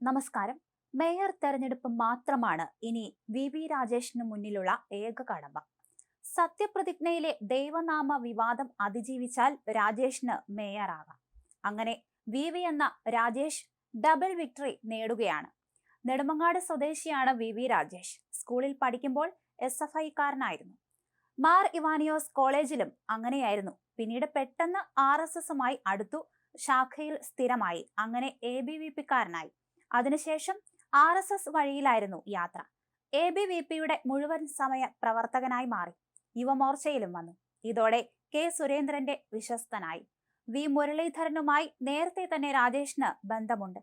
നമസ്കാരം. മേയർ തെരഞ്ഞെടുപ്പ് മാത്രമാണ് ഇനി വി രാജേഷിന് മുന്നിലുള്ള ഏക കടമ്പ. സത്യപ്രതിജ്ഞയിലെ ദൈവനാമ വിവാദം അതിജീവിച്ചാൽ രാജേഷിന് മേയറാകാം. അങ്ങനെ വി എന്ന രാജേഷ് ഡബിൾ വിക്ടറി നേടുകയാണ്. നെടുമങ്ങാട് സ്വദേശിയാണ് വി രാജേഷ്. സ്കൂളിൽ പഠിക്കുമ്പോൾ SFIക്കാരനായിരുന്നു. മാർ ഇവാനിയോസ് കോളേജിലും അങ്ങനെയായിരുന്നു. പിന്നീട് പെട്ടെന്ന് RSSുമായി അടുത്തു. ശാഖയിൽ സ്ഥിരമായി. അങ്ങനെ ABVPക്കാരനായി. അതിനുശേഷം RSS വഴിയിലായിരുന്നു യാത്ര. ABVPയുടെ മുഴുവൻ സമയ പ്രവർത്തകനായി മാറി. യുവമോർച്ചയിലും വന്നു. ഇതോടെ K സുരേന്ദ്രന്റെ വിശ്വസ്തനായി. വി മുരളീധരനുമായി നേരത്തെ തന്നെ രാജേഷിന് ബന്ധമുണ്ട്.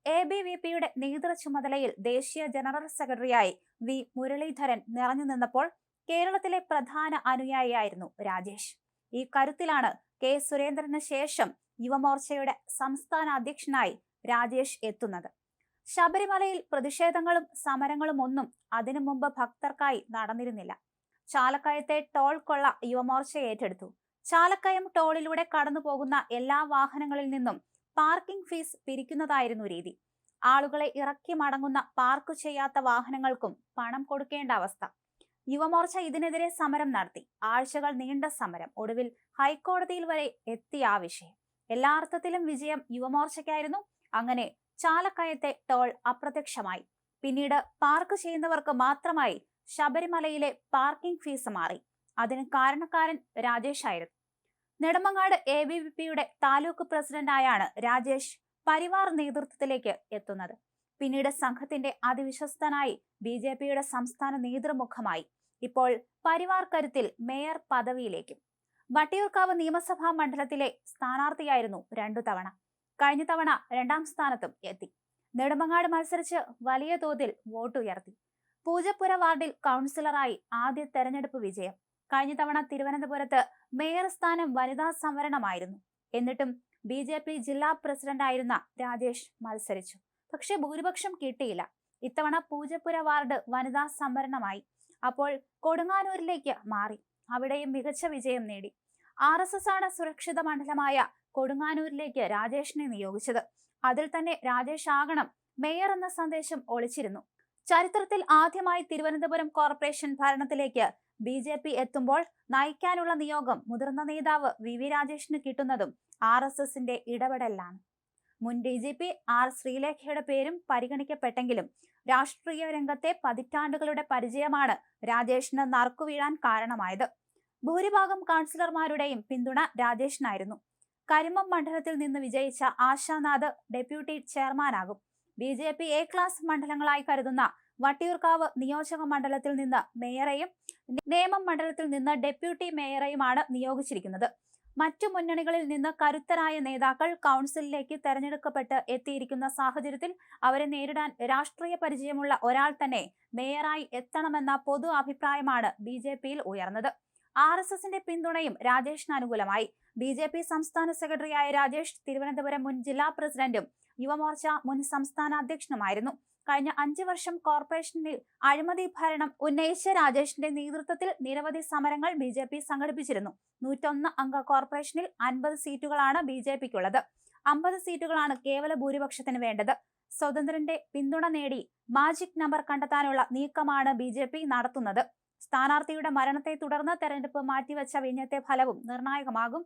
ABVPയുടെ നേതൃചുമതലയിൽ ദേശീയ ജനറൽ സെക്രട്ടറിയായി വി മുരളീധരൻ നിറഞ്ഞു നിന്നപ്പോൾ കേരളത്തിലെ പ്രധാന അനുയായിയായിരുന്നു രാജേഷ്. ഈ കരുത്തിലാണ് K സുരേന്ദ്രന് ശേഷം യുവമോർച്ചയുടെ സംസ്ഥാന അധ്യക്ഷനായി രാജേഷ് എത്തുന്നത്. ശബരിമലയിൽ പ്രതിഷേധങ്ങളും സമരങ്ങളും ഒന്നും അതിനു മുമ്പ് ഭക്തർക്കായി നടന്നിരുന്നില്ല. ചാലക്കയത്തെ ടോൾ കൊള്ള യുവമോർച്ച ഏറ്റെടുത്തു. ചാലക്കയം ടോളിലൂടെ കടന്നു പോകുന്ന എല്ലാ വാഹനങ്ങളിൽ നിന്നും പാർക്കിംഗ് ഫീസ് പിരിക്കുന്നതായിരുന്നു രീതി. ആളുകളെ ഇറക്കി മടങ്ങുന്ന പാർക്ക് ചെയ്യാത്ത വാഹനങ്ങൾക്കും പണം കൊടുക്കേണ്ട അവസ്ഥ. യുവമോർച്ച ഇതിനെതിരെ സമരം നടത്തി. ആഴ്ചകൾ നീണ്ട സമരം. ഒടുവിൽ ഹൈക്കോടതിയിൽ വരെ എത്തിയ ആ വിഷയം. എല്ലാ അർത്ഥത്തിലും വിജയം യുവമോർച്ചയ്ക്കായിരുന്നു. അങ്ങനെ ചാലക്കയത്തെ ടോൾ അപ്രത്യക്ഷമായി. പിന്നീട് പാർക്ക് ചെയ്യുന്നവർക്ക് മാത്രമായി ശബരിമലയിലെ പാർക്കിംഗ് ഫീസ് മാറി. അതിന് കാരണക്കാരൻ രാജേഷ് ആയിരുന്നു. നെടുമങ്ങാട് ABVPയുടെ താലൂക്ക് പ്രസിഡന്റായാണ് രാജേഷ് പരിവാർ നേതൃത്വത്തിലേക്ക് എത്തുന്നത്. പിന്നീട് സംഘത്തിന്റെ അതിവിശ്വസ്തനായി BJPയുടെ സംസ്ഥാന നേതൃമുഖമായി. ഇപ്പോൾ പരിവാർ കരുത്തിൽ മേയർ പദവിയിലേക്കും. വട്ടിയൂർക്കാവ് നിയമസഭാ മണ്ഡലത്തിലെ സ്ഥാനാർത്ഥിയായിരുന്നു 2 തവണ. കഴിഞ്ഞ തവണ 2ാം സ്ഥാനത്തും എത്തി. നെടുമങ്ങാട് മത്സരിച്ച് വലിയ തോതിൽ വോട്ടുയർത്തി. പൂജപ്പുര വാർഡിൽ കൗൺസിലറായി ആദ്യ തെരഞ്ഞെടുപ്പ് വിജയം. കഴിഞ്ഞ തവണ തിരുവനന്തപുരത്ത് മേയർ സ്ഥാനം വനിതാ സംവരണമായിരുന്നു. എന്നിട്ടും BJP ജില്ലാ പ്രസിഡന്റായിരുന്ന രാജേഷ് മത്സരിച്ചു. പക്ഷെ ഭൂരിപക്ഷം കിട്ടിയില്ല. ഇത്തവണ പൂജപ്പുര വാർഡ് വനിതാ സംവരണമായി. അപ്പോൾ കൊടുങ്ങാനൂരിലേക്ക് മാറി. അവിടെയും മികച്ച വിജയം നേടി. RSS ആണ് സുരക്ഷിത മണ്ഡലമായ കൊടുങ്ങാനൂരിലേക്ക് രാജേഷിനെ നിയോഗിച്ചത്. അതിൽ തന്നെ രാജേഷ് ആകണം മേയർ എന്ന സന്ദേശം ഒളിച്ചിരുന്നു. ചരിത്രത്തിൽ ആദ്യമായി തിരുവനന്തപുരം കോർപ്പറേഷൻ ഭരണത്തിലേക്ക് BJP എത്തുമ്പോൾ നയിക്കാനുള്ള നിയോഗം മുതിർന്ന നേതാവ് വി രാജേഷിന് കിട്ടുന്നതും RSSന്റെ ഇടപെടലാണ്. മുൻ DGP R ശ്രീലേഖയുടെ പേരും പരിഗണിക്കപ്പെട്ടെങ്കിലും രാഷ്ട്രീയ രംഗത്തെ പതിറ്റാണ്ടുകളുടെ പരിചയമാണ് രാജേഷിന് നറുക്കുവീഴാൻ കാരണമായത്. ഭൂരിഭാഗം കൗൺസിലർമാരുടെയും പിന്തുണ രാജേഷിനായിരുന്നു. കരിമം മണ്ഡലത്തിൽ നിന്ന് വിജയിച്ച ആശാനാഥ് ഡെപ്യൂട്ടി ചെയർമാനാകും. BJP A ക്ലാസ് മണ്ഡലങ്ങളായി കരുതുന്ന വട്ടിയൂർക്കാവ് നിയോജക മണ്ഡലത്തിൽ നിന്ന് മേയറെയും നേമം മണ്ഡലത്തിൽ നിന്ന് ഡെപ്യൂട്ടി മേയറെയുമാണ് നിയോഗിച്ചിരിക്കുന്നത്. മറ്റു മുന്നണികളിൽ നിന്ന് കരുത്തരായ നേതാക്കൾ കൗൺസിലിലേക്ക് തെരഞ്ഞെടുക്കപ്പെട്ട് എത്തിയിരിക്കുന്ന സാഹചര്യത്തിൽ അവരെ നേരിടാൻ രാഷ്ട്രീയ പരിചയമുള്ള ഒരാൾ തന്നെ മേയറായി എത്തണമെന്ന പൊതു അഭിപ്രായമാണ് BJPയിൽ ഉയർന്നത്. RSSന്റെ പിന്തുണയും രാജേഷിന് അനുകൂലമായി. BJP സംസ്ഥാന സെക്രട്ടറിയായ രാജേഷ് തിരുവനന്തപുരം മുൻ ജില്ലാ പ്രസിഡന്റും യുവമോർച്ച മുൻ സംസ്ഥാന അധ്യക്ഷനുമായിരുന്നു. കഴിഞ്ഞ 5 വർഷം കോർപ്പറേഷനിൽ അഴിമതി ഭരണം ഉന്നയിച്ച രാജേഷിന്റെ നേതൃത്വത്തിൽ നിരവധി സമരങ്ങൾ BJP സംഘടിപ്പിച്ചിരുന്നു. 101 അംഗ കോർപ്പറേഷനിൽ 50 സീറ്റുകളാണ് BJPക്കുള്ളത്. 50 സീറ്റുകളാണ് കേവല ഭൂരിപക്ഷത്തിന് വേണ്ടത്. സ്വതന്ത്രന്റെ പിന്തുണ നേടി മാജിക് നമ്പർ കണ്ടെത്താനുള്ള നീക്കമാണ് BJP നടത്തുന്നത്. സ്ഥാനാർത്ഥിയുടെ മരണത്തെ തുടർന്ന് തെരഞ്ഞെടുപ്പ് മാറ്റിവെച്ച വിഞ്ഞത്തെ ഫലവും നിർണായകമാകും.